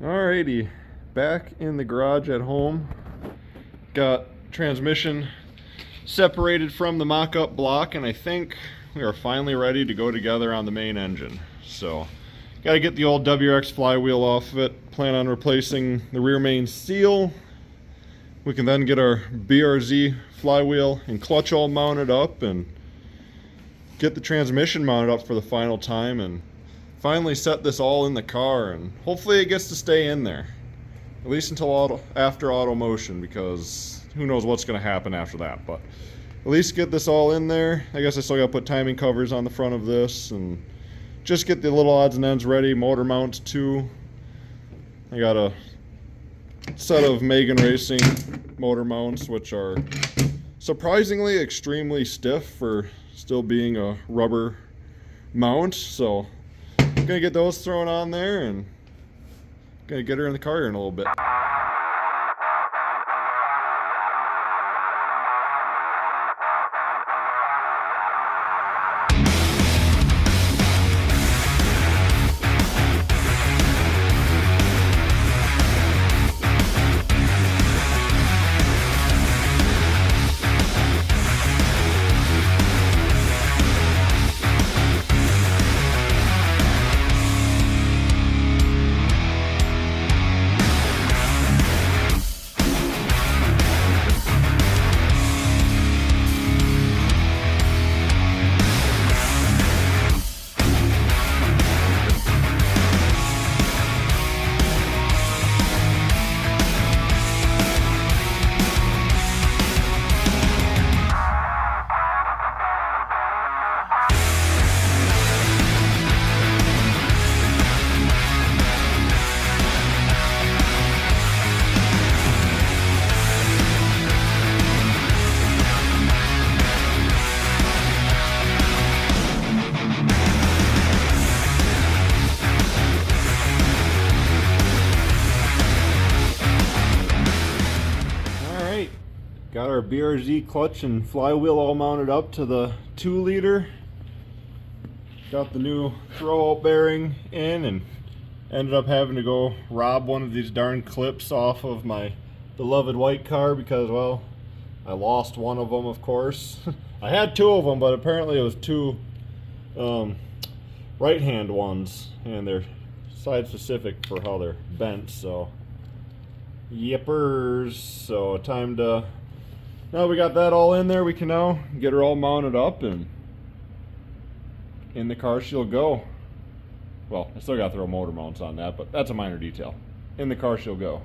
Alrighty, back in the garage at home. Got transmission separated from the mock-up block, and I think we are finally ready to go together on the main engine. So, got to get the old WRX flywheel off of it. Plan on replacing the rear main seal. We can then get our BRZ flywheel and clutch all mounted up and get the transmission mounted up for the final time and finally set this all in the car, and hopefully it gets to stay in there at least until after auto motion, because who knows what's going to happen after that. But at least get this all in there. I guess I still got to put timing covers on the front of this and just get the little odds and ends ready. Motor mounts too. I got a set of Megan Racing motor mounts, which are surprisingly extremely stiff for still being a rubber mount. So gonna get those thrown on there and gonna get her in the car here in a little bit. Got our BRZ clutch and flywheel all mounted up to the 2-liter. Got the new throwout bearing in, and ended up having to go rob one of these darn clips off of my beloved white car because, well, I lost one of them, of course. I had 2 of them, but apparently it was 2 right-hand ones, and they're side-specific for how they're bent, so yippers. So time to, now we got that all in there, we can now get her all mounted up, and in the car she'll go. Well, I still got to throw motor mounts on that, but that's a minor detail. In the car she'll go.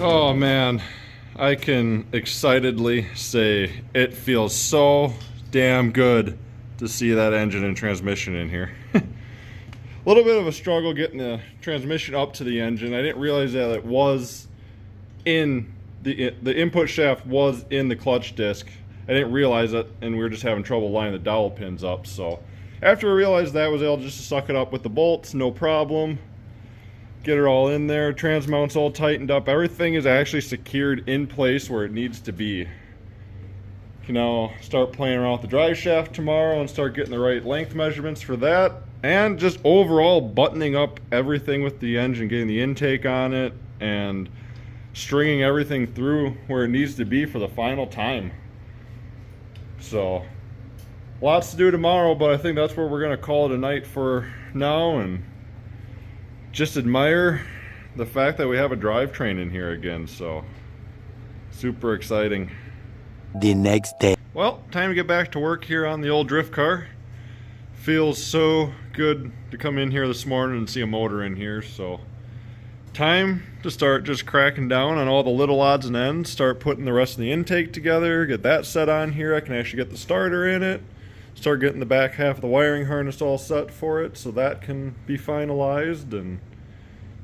Oh man, I can excitedly say it feels so damn good to see that engine and transmission in here. A little bit of a struggle getting the transmission up to the engine. I didn't realize that it was in the input shaft was in the clutch disc. I didn't realize it, and we were just having trouble lining the dowel pins up. So after I realized that, I was able just to suck it up with the bolts, no problem. Get it all in there. Trans mount's all tightened up. Everything is actually secured in place where it needs to be. Can now start playing around with the drive shaft tomorrow and start getting the right length measurements for that. And just overall buttoning up everything with the engine, getting the intake on it, and stringing everything through where it needs to be for the final time. So, lots to do tomorrow, but I think that's where we're going to call it a night for now, and just admire the fact that we have a drivetrain in here again. So, super exciting. The next day. Well, time to get back to work here on the old drift car. Feels so good to come in here this morning and see a motor in here. So time to start just cracking down on all the little odds and ends, start putting the rest of the intake together, get that set on here. I can actually get the starter in it, start getting the back half of the wiring harness all set for it so that can be finalized, and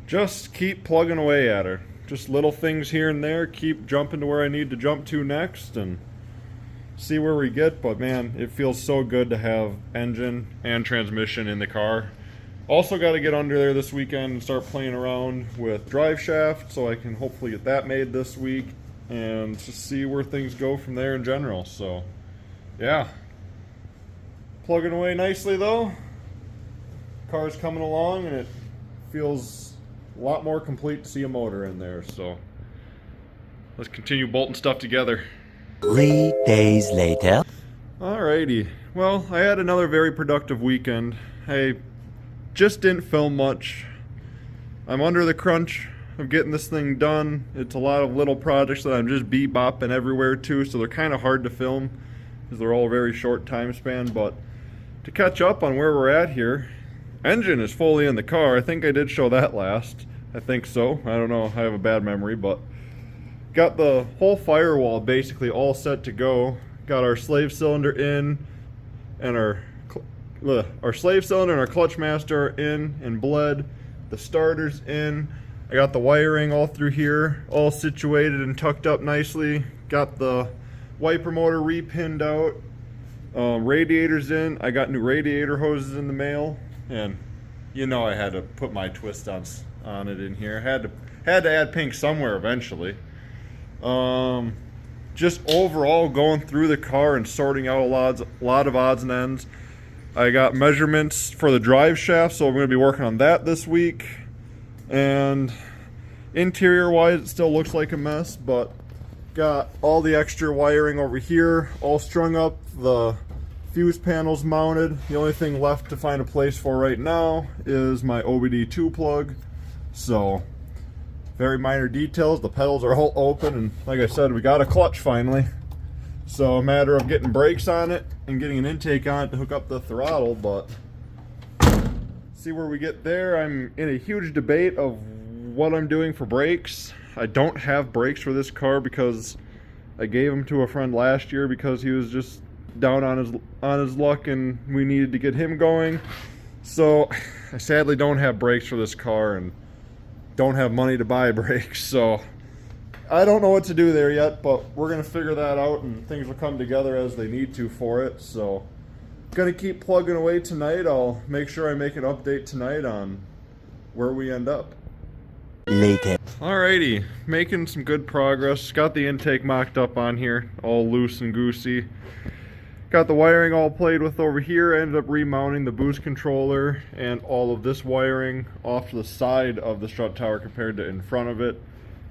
just keep plugging away at her. Just little things here and there, keep jumping to where I need to jump to next and see where we get. But man, it feels so good to have engine and transmission in the car. Also got to get under there this weekend and start playing around with drive shaft, so I can hopefully get that made this week and just see where things go from there in general. So yeah, plugging away nicely though. Car's coming along and it feels a lot more complete to see a motor in there. So let's continue bolting stuff together. 3 days later. Alrighty, well, I had another very productive weekend. I just didn't film much. I'm under the crunch of getting this thing done. It's a lot of little projects that I'm just bebopping everywhere to, so they're kind of hard to film because they're all very short time span. But to catch up on where we're at here, engine is fully in the car. I think I did show that last. I think so. I don't know. I have a bad memory, but got the whole firewall basically all set to go. Got our slave cylinder in, and our slave cylinder and our clutch master are in and bled. The starter's in. I got the wiring all through here, all situated and tucked up nicely. Got the wiper motor repinned out. Radiator's in. I got new radiator hoses in the mail, and you know I had to put my twist on it in here. Had to add pink somewhere eventually. Just overall going through the car and sorting out a lot of odds and ends. I got measurements for the drive shaft, so we're going to be working on that this week. And interior wise, it still looks like a mess, but got all the extra wiring over here all strung up, the fuse panels mounted. The only thing left to find a place for right now is my OBD2 plug. So very minor details. The pedals are all open, and like I said, we got a clutch finally. So a matter of getting brakes on it and getting an intake on it to hook up the throttle, but see where we get there. I'm in a huge debate of what I'm doing for brakes. I don't have brakes for this car because I gave them to a friend last year because he was just down on his luck and we needed to get him going. So I sadly don't have brakes for this car and don't have money to buy brakes. So I don't know what to do there yet, but we're going to figure that out and things will come together as they need to for it. So going to keep plugging away tonight. I'll make sure I make an update tonight on where we end up. Later. Alrighty, making some good progress. Got the intake mocked up on here, all loose and goosey. Got the wiring all played with over here. Ended up remounting the boost controller and all of this wiring off to the side of the strut tower compared to in front of it,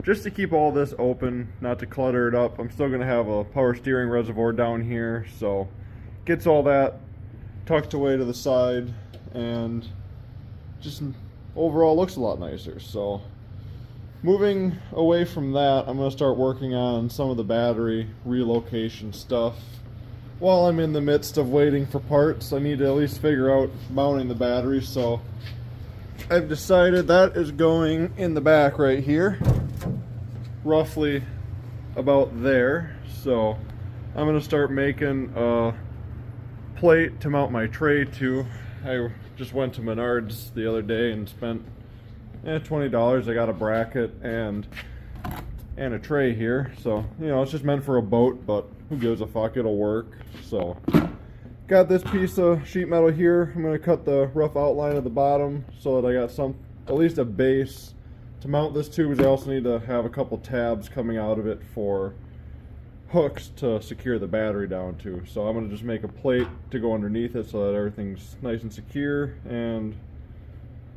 just to keep all this open, not to clutter it up. I'm still going to have a power steering reservoir down here, so gets all that tucked away to the side and just overall looks a lot nicer. So moving away from that, I'm going to start working on some of the battery relocation stuff. While I'm in the midst of waiting for parts, I need to at least figure out mounting the battery, so I've decided that is going in the back right here, roughly about there. So I'm going to start making a plate to mount my tray to. I just went to Menards the other day and spent $20. I got a bracket and a tray here, so you know, it's just meant for a boat, but who gives a fuck, it'll work. So got this piece of sheet metal here. I'm going to cut the rough outline of the bottom so that I got at least a base to mount this to, because I also need to have a couple tabs coming out of it for hooks to secure the battery down to. So I'm going to just make a plate to go underneath it so that everything's nice and secure. And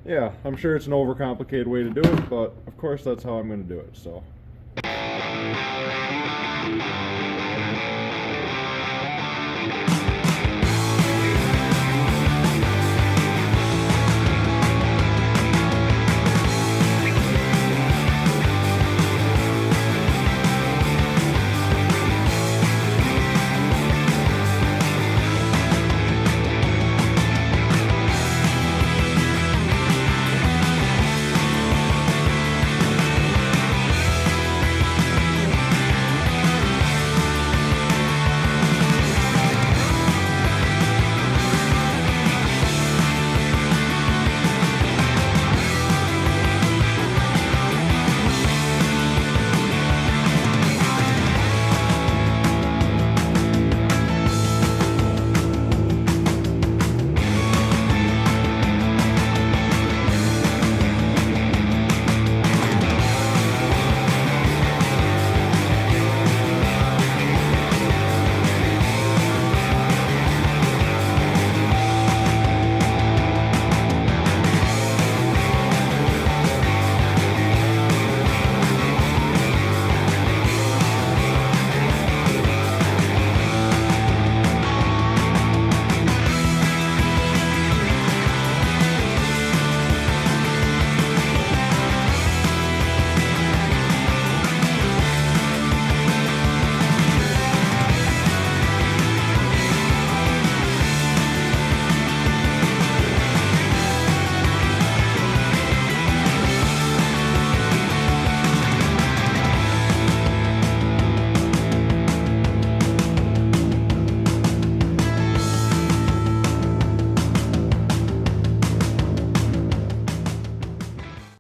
yeah, I'm sure it's an overcomplicated way to do it, but of course that's how I'm going to do it. So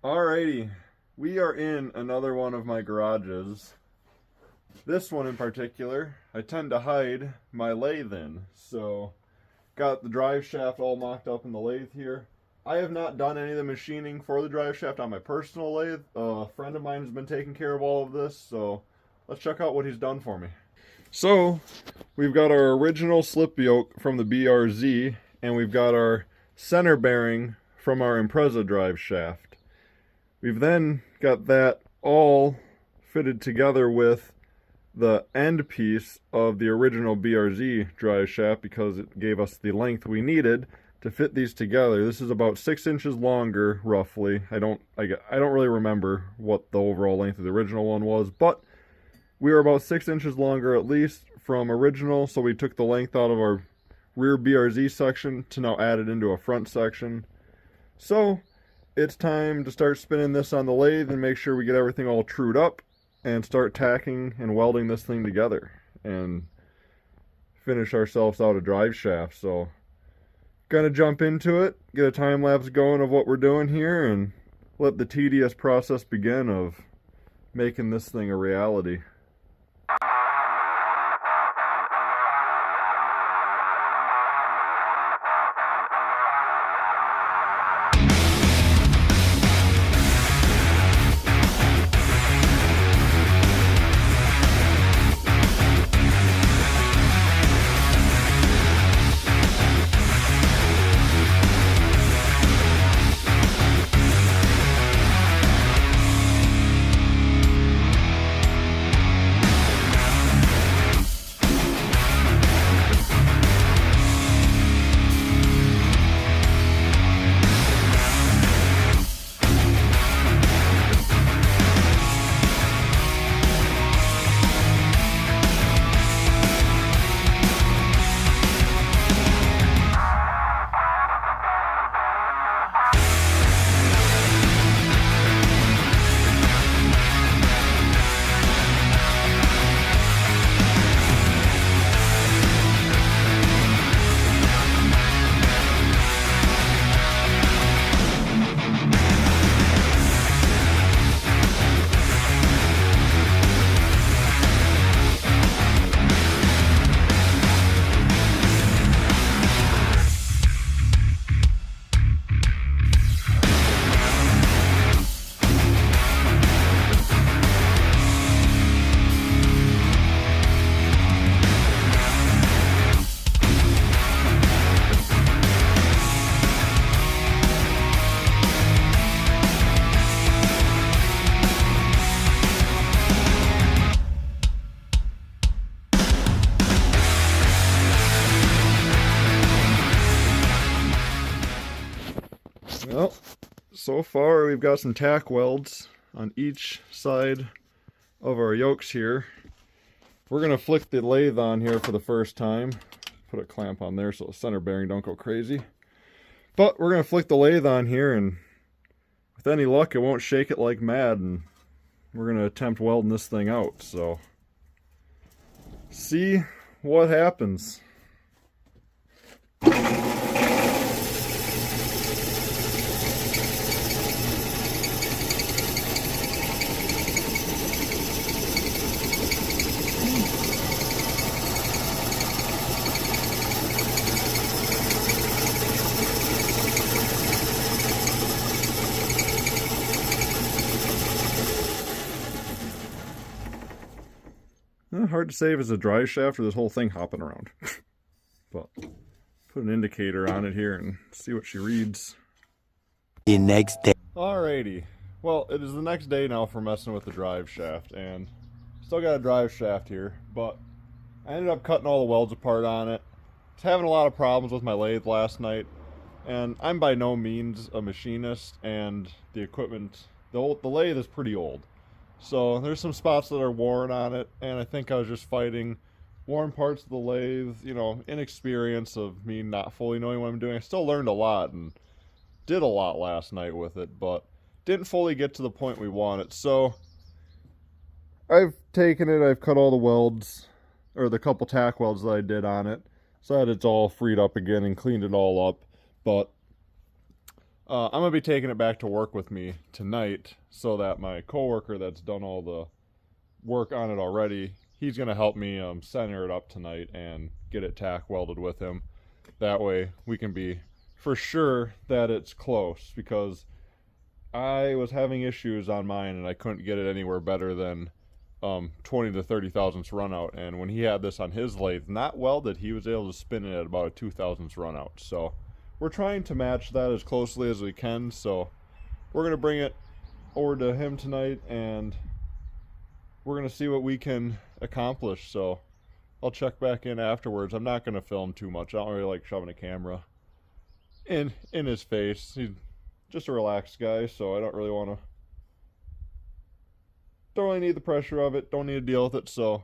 alrighty, we are in another one of my garages. This one in particular, I tend to hide my lathe in. So, got the drive shaft all mocked up in the lathe here. I have not done any of the machining for the drive shaft on my personal lathe. A friend of mine has been taking care of all of this, so let's check out what he's done for me. So, we've got our original slip yoke from the BRZ, and we've got our center bearing from our Impreza drive shaft. We've then got that all fitted together with the end piece of the original BRZ drive shaft because it gave us the length we needed to fit these together. This is about 6 inches longer, roughly. I don't really remember what the overall length of the original one was, but we are about 6 inches longer at least from original, so we took the length out of our rear BRZ section to now add it into a front section. So it's time to start spinning this on the lathe and make sure we get everything all trued up and start tacking and welding this thing together and finish ourselves out a drive shaft. So gonna jump into it, get a time lapse going of what we're doing here, and let the tedious process begin of making this thing a reality. so far we've got some tack welds on each side of our yokes here. We're gonna flick the lathe on here for the first time. Put a clamp on there so the center bearing don't go crazy. But we're gonna flick the lathe on here, and with any luck it won't shake it like mad, and we're gonna attempt welding this thing out. So see what happens. Hard to say if it's a drive shaft or this whole thing hopping around. But put an indicator on it here and see what she reads. The next day. Alrighty. Well, it is the next day now for messing with the drive shaft, and still got a drive shaft here, but I ended up cutting all the welds apart on it. I was having a lot of problems with my lathe last night, and I'm by no means a machinist, and the equipment, the lathe is pretty old. So there's some spots that are worn on it, and I think I was just fighting worn parts of the lathe, you know, inexperience of me not fully knowing what I'm doing. I still learned a lot and did a lot last night with it, but didn't fully get to the point we wanted. So I've taken it, I've cut all the welds, or the couple tack welds that I did on it, so that it's all freed up again and cleaned it all up. But I'm going to be taking it back to work with me tonight so that my coworker that's done all the work on it already, he's going to help me center it up tonight and get it tack welded with him. That way we can be for sure that it's close, because I was having issues on mine and I couldn't get it anywhere better than 20 to 30 thousandths run out. And when he had this on his lathe, not welded, he was able to spin it at about a 2 thousandths run out. So we're trying to match that as closely as we can, so we're going to bring it over to him tonight and we're going to see what we can accomplish. So I'll check back in afterwards. I'm not going to film too much. I don't really like shoving a camera in his face. He's just a relaxed guy, so I don't really need the pressure of it, don't need to deal with it. So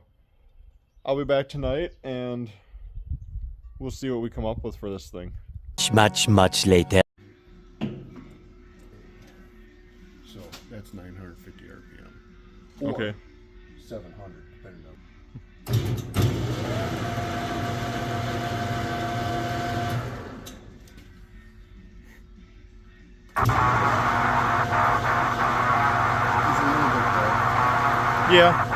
I'll be back tonight and we'll see what we come up with for this thing. Much later. So that's 950 RPM. Or Okay. 700, depending on. It's a little bit low. Yeah.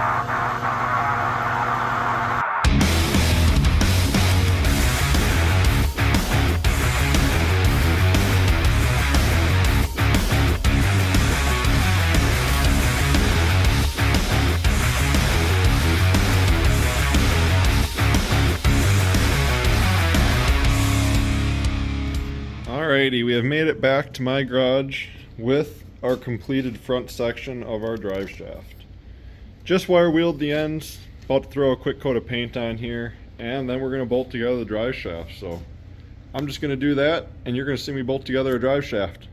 Alrighty, we have made it back to my garage with our completed front section of our drive shaft. Just wire wheeled the ends, about to throw a quick coat of paint on here, and then we're going to bolt together the drive shaft. So I'm just going to do that, and you're going to see me bolt together a drive shaft.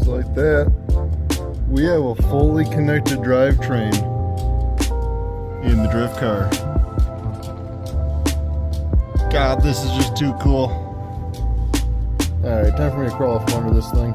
Like that, we have a fully connected drivetrain in the drift car. God, this is just too cool. Alright, time for me to crawl off from under this thing.